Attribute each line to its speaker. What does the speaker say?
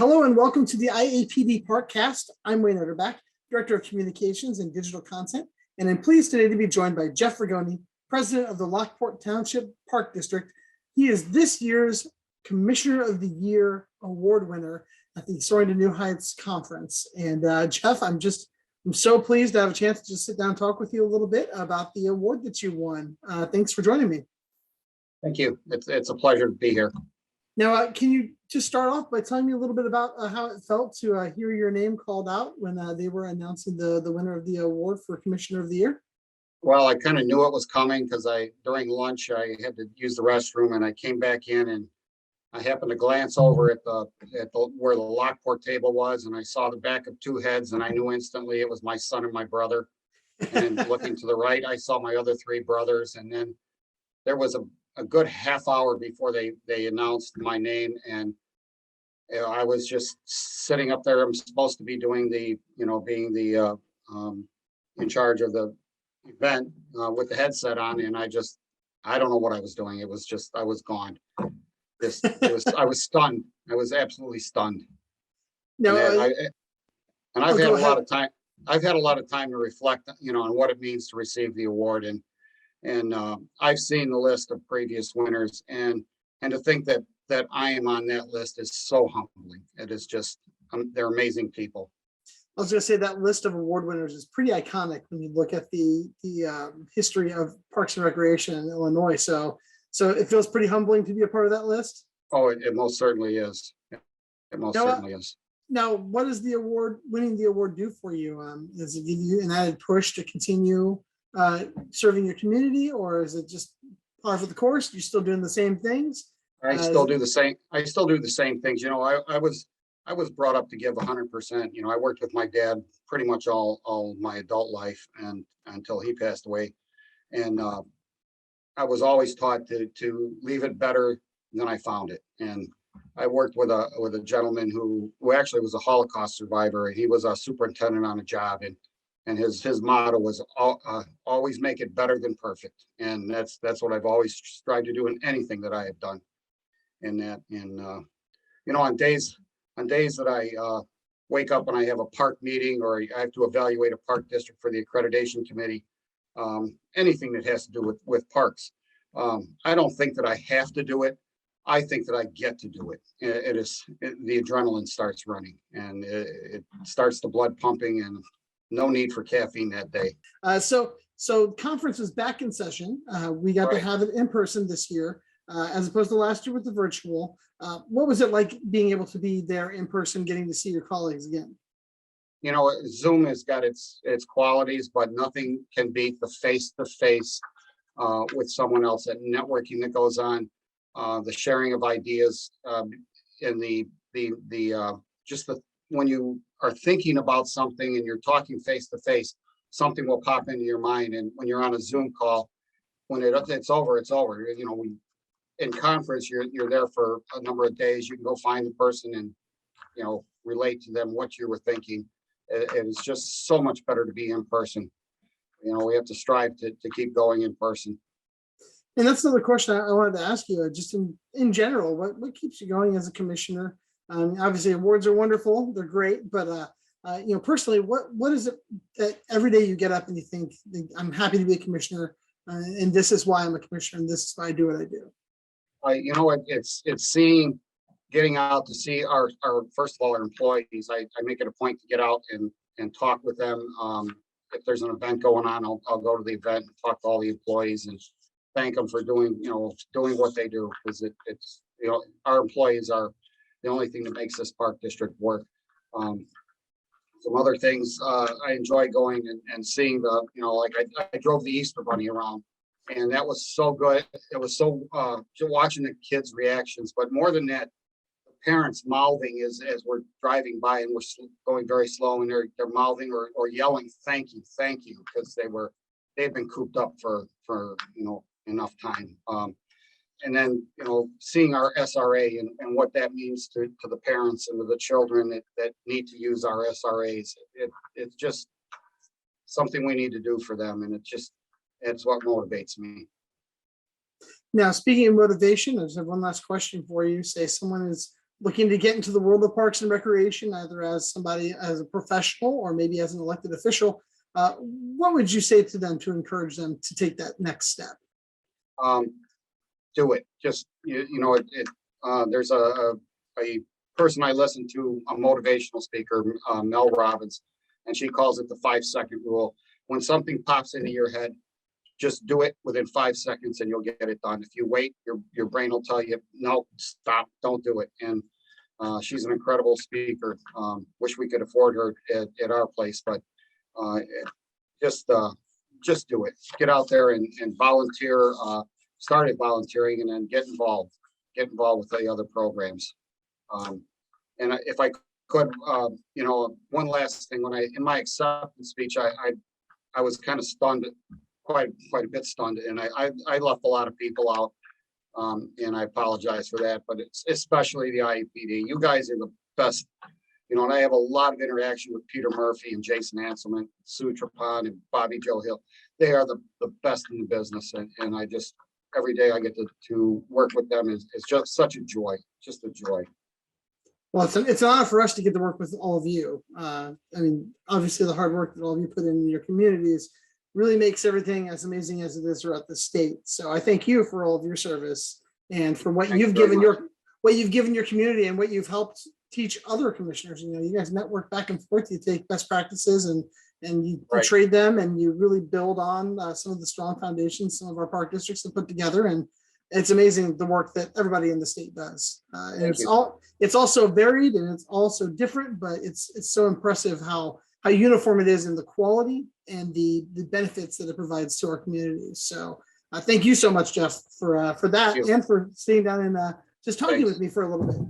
Speaker 1: Hello and welcome to the IAPD Parkcast. I'm Wayne Utterback, Director of Communications and Digital Content, and I'm pleased today to be joined by Jeff Rigoni, President of the Lockport Township Park District. He is this year's Commissioner of the Year award winner at the Soaring to New Heights conference. And Jeff, I'm so pleased to have a chance to just sit down and talk with you a little bit about the award that you won. Thanks for joining me.
Speaker 2: Thank you. It's a pleasure to be here.
Speaker 1: Now, can you just start off by telling me a little bit about how it felt to hear your name called out when they were announcing the winner of the award for Commissioner of the Year?
Speaker 2: Well, I kind of knew it was coming because during lunch I had to use the restroom, and I came back in and I happened to glance over at where the Lockport table was, and I saw the back of two heads, and I knew instantly it was my son and my brother. And then looking to the right, I saw my other three brothers, and then there was a good half hour before they announced my name, and I was just sitting up there. I'm supposed to be doing being the in charge of the event with the headset on, and I don't know what I was doing. It was just, I was gone. I was stunned. I was absolutely stunned.
Speaker 1: No,
Speaker 2: and I've had a lot of time. I've had a lot of time to reflect, on what it means to receive the award, and I've seen the list of previous winners, and to think that I am on that list is so humbling. It is just, they're amazing people.
Speaker 1: I was going to say that list of award winners is pretty iconic when you look at the history of Parks and Recreation in Illinois. So it feels pretty humbling to be a part of that list.
Speaker 2: Oh, it most certainly is. It most certainly is.
Speaker 1: Now, what does winning the award do for you? Does it give you an added push to continue serving your community, or is it just par for the course? You're still doing the same things?
Speaker 2: I still do the same things. I was brought up to give 100%. I worked with my dad pretty much all my adult life and until he passed away. And I was always taught to leave it better than I found it. And I worked with a gentleman who actually was a Holocaust survivor. He was a superintendent on a job, and his motto was always make it better than perfect. And that's what I've always tried to do in anything that I have done. On days that I wake up and I have a park meeting, or I have to evaluate a park district for the accreditation committee, anything that has to do with parks, I don't think that I have to do it. I think that I get to do it. The adrenaline starts running, and it starts the blood pumping, and no need for caffeine that day.
Speaker 1: So conference is back in session. We got to have it in person this year, as opposed to last year with the virtual. What was it like being able to be there in person, getting to see your colleagues again?
Speaker 2: Zoom has got its qualities, but nothing can beat the face-to-face with someone else. That networking that goes on, the sharing of ideas, and when you are thinking about something and you're talking face-to-face, something will pop into your mind. And when you're on a Zoom call, when it's over, it's over. In conference, you're there for a number of days. You can go find the person and relate to them what you were thinking. It is just so much better to be in person. We have to strive to keep going in person.
Speaker 1: And that's another question I wanted to ask you. Just in general, what keeps you going as a commissioner? Obviously, awards are wonderful; they're great. But personally, what is it that every day you get up and you think, I'm happy to be a commissioner, and this is why I'm a commissioner, and this is why I do what I do?
Speaker 2: It's getting out to see our first of all, our employees. I make it a point to get out and talk with them. If there's an event going on, I'll go to the event and talk to all the employees and thank them for doing what they do, because it's our employees are the only thing that makes this park district work. Some other things I enjoy going and seeing I drove the Easter Bunny around, and that was so good. It was so watching the kids' reactions, but more than that, the parents mouthing as we're driving by, and we're going very slow, and they're mouthing or yelling thank you, because they've been cooped up for enough time. And then seeing our SRA and what that means to the parents and to the children that need to use our SRAs. It's just something we need to do for them, and it's what motivates me.
Speaker 1: Now, speaking of motivation, I just have one last question for you. Say someone is looking to get into the world of parks and recreation, either as somebody, as a professional, or maybe as an elected official, what would you say to them to encourage them to take that next step?
Speaker 2: Do it. Just, there's a person I listen to, a motivational speaker, Mel Robbins, and she calls it the 5-second rule. When something pops into your head, just do it within 5 seconds and you'll get it done. If you wait, your brain will tell you, no, stop, don't do it. And she's an incredible speaker. Wish we could afford her at our place, but just do it. Get out there and volunteer. Started volunteering and then get involved with the other programs. And if I could, one last thing, in my acceptance speech, I was kind of stunned, quite a bit stunned, and I left a lot of people out, and I apologize for that, but it's especially the IAPD. You guys are the best, and I have a lot of interaction with Peter Murphy and Jason Hanselman, Sue Trapon and Bobby Joe Hill. They are the best in the business, and I just, every day I get to work with them is just such a joy, just a joy.
Speaker 1: Well, it's an honor for us to get to work with all of you. Obviously the hard work that all of you put in your communities really makes everything as amazing as it is throughout the state. So I thank you for all of your service and for what you've given your community and what you've helped teach other commissioners. You guys network back and forth, you take best practices and you trade them, and you really build on some of the strong foundations some of our park districts have put together. And it's amazing the work that everybody in the state does. And it's also varied and it's also different, but it's so impressive how uniform it is in the quality and the benefits that it provides to our communities. So thank you so much, Jeff, for that and for staying down and just talking with me for a little bit.